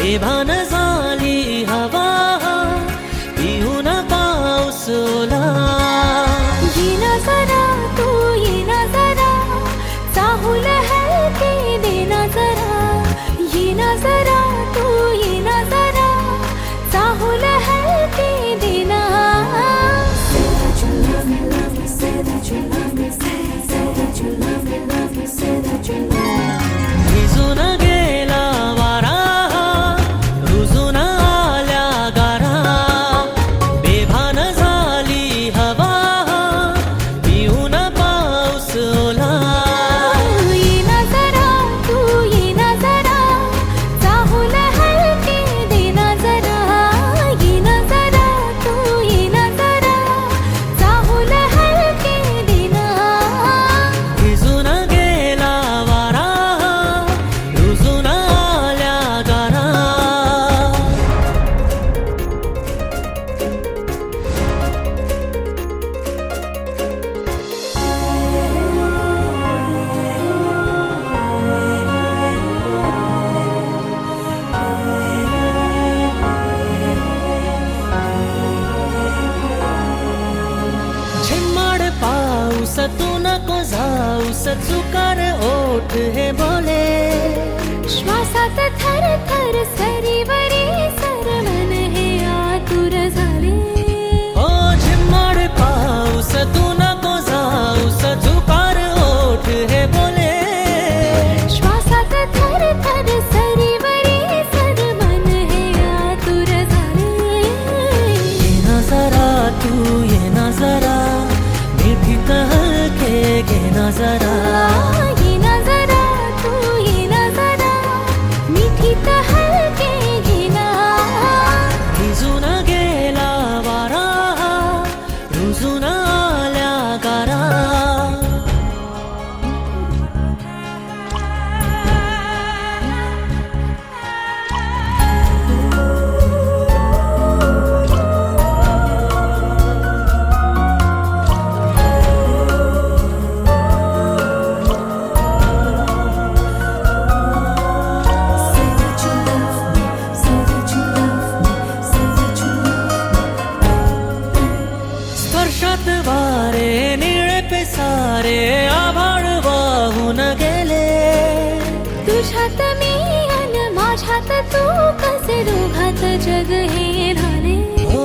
बेभान झाली हवा, पिऊन पाऊस ओला. येना जरा तू येना जरा, चाहूल हलके देना जरा. येना जरा तू येना जरा, चाहूल हलके देना. Say that you love me, love me, say that you love me, say that you love me, love me, say that you love me. भिजून गेला वारा, रुजून आल्या गारा. बेभान झाली हवा, पिऊन पाऊस ओला. येना जरा तू येना जरा, चाहूल हलके देना जरा. येना जरा तू येना जरा, चाहूल हलके देना. भिजून गेला वारा, रुजून आल्या गारा. झिम्माड पाऊस तू नको जाऊस, चुकार ओठ हे बोले. श्वासात थर थर सरीवरी सरमन हे आतुर झाले. ओ झिम्माड पाऊस तू नको जाऊस, चुकार ओठ हे बोले. श्वासात थर थर सरीवरी सरमन हे आतुर झाले. येना जरा तू येना जरा, मिठीत हलके घेना जरा. येना जरा तू येना जरा, मिठीत हलके घेना. भिजून गेला वारा, रुजून आल्या गारा. Say that you love me, say that you love me, say that you love me. स्पर्शात वारे निळे पेसारे, आभाळ वाहून गेले. तुझ्यात मी अन माझ्यात तू, कसे दोघात जग हे झाले. ओ